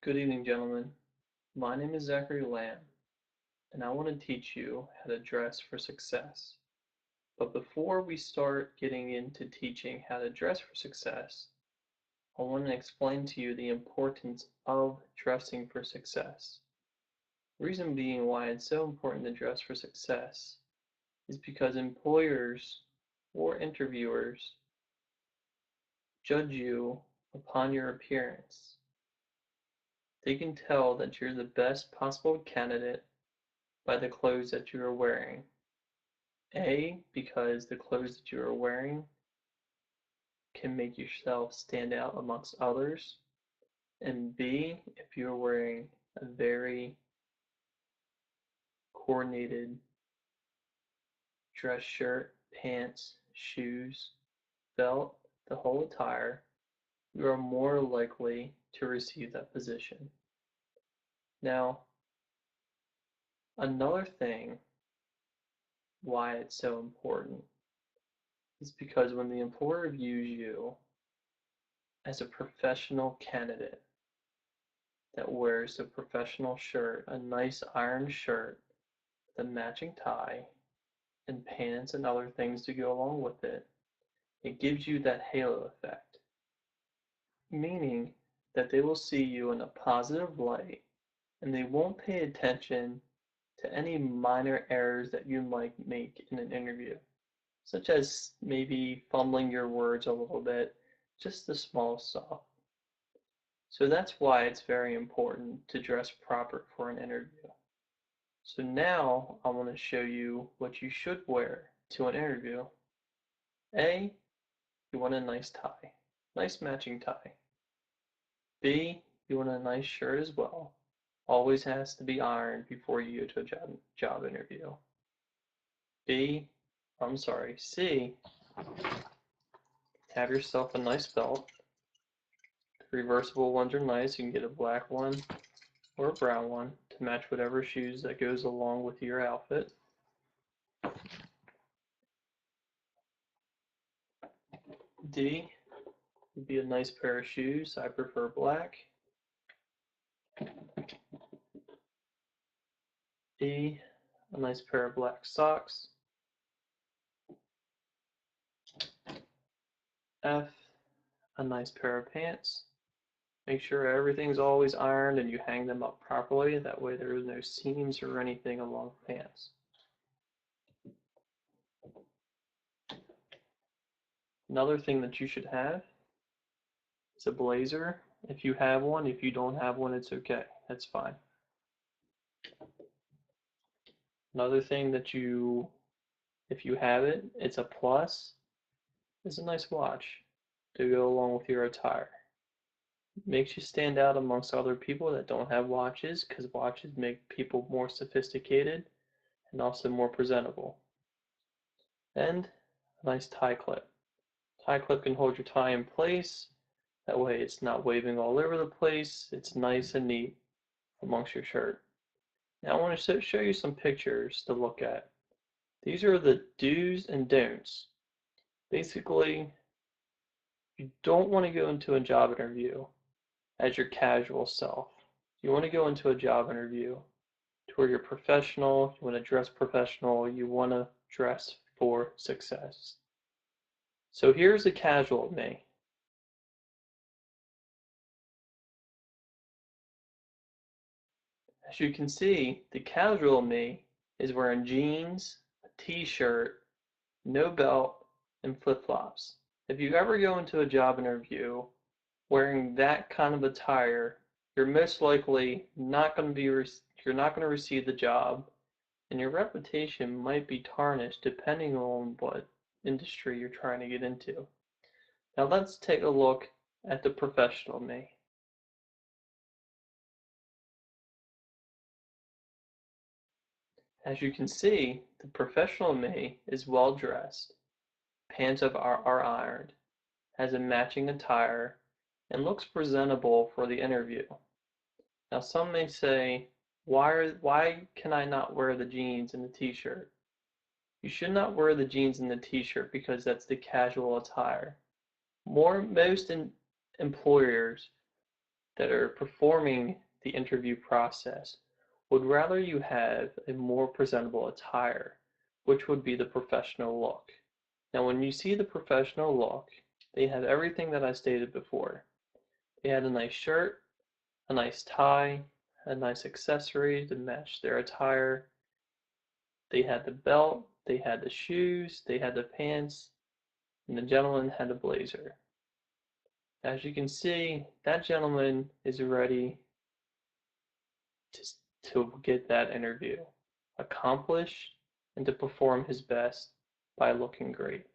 Good evening, gentlemen. My name is Zachary Lamb, and I want to teach you how to dress for success. But before we start getting into teaching how to dress for success, I want to explain to you the importance of dressing for success. Reason being why it's so important to dress for success is because employers or interviewers judge you upon your appearance. They can tell that you're the best possible candidate by the clothes that you are wearing. A, because the clothes that you are wearing can make yourself stand out amongst others. And B, if you're wearing a very coordinated dress shirt, pants, shoes, belt, the whole attire, you are more likely to receive that position. Now, another thing why it's so important is because when the employer views you as a professional candidate that wears a professional shirt, a nice ironed shirt with a matching tie and pants and other things to go along with it, it gives you that halo effect, meaning that they will see you in a positive light and they won't pay attention to any minor errors that you might make in an interview, such as maybe fumbling your words a little bit, just the small stuff. So that's why it's very important to dress proper for an interview. So now I want to show you what you should wear to an interview. A, you want a nice tie, nice matching tie. B, you want a nice shirt as well. Always has to be ironed before you go to a job interview. C, have yourself a nice belt. The reversible ones are nice. You can get a black one or a brown one to match whatever shoes that goes along with your outfit. D would be a nice pair of shoes. I prefer black. E, a nice pair of black socks. F, a nice pair of pants. Make sure everything's always ironed and you hang them up properly. That way there is no seams or anything along the pants. Another thing that you should have is a blazer. If you have one, if you don't have one, it's okay. That's fine. Another thing that if you have it, it's a plus, is a nice watch to go along with your attire. Makes you stand out amongst other people that don't have watches, because watches make people more sophisticated and also more presentable. And a nice tie clip. Tie clip can hold your tie in place. That way it's not waving all over the place. It's nice and neat amongst your shirt. Now I want to show you some pictures to look at. These are the do's and don'ts. Basically, you don't want to go into a job interview as your casual self. You want to go into a job interview to where you're professional, you want to dress professional, you want to dress for success. So here's a casual me. As you can see, the casual me is wearing jeans, a t-shirt, no belt, and flip-flops. If you ever go into a job interview wearing that kind of attire, you're most likely not going to you're not going to receive the job, and your reputation might be tarnished depending on what industry you're trying to get into. Now let's take a look at the professional me. As you can see, the professional me is well dressed, pants are ironed, has a matching attire, and looks presentable for the interview. Now some may say, why can I not wear the jeans and the t-shirt? You should not wear the jeans and the t-shirt because that's the casual attire. Most employers that are performing the interview process would rather you have a more presentable attire, which would be the professional look. Now, when you see the professional look, they have everything that I stated before. They had a nice shirt, a nice tie, a nice accessory to match their attire. They had the belt, they had the shoes, they had the pants, and the gentleman had a blazer. As you can see, that gentleman is ready to, to get that interview, accomplish, and to perform his best by looking great.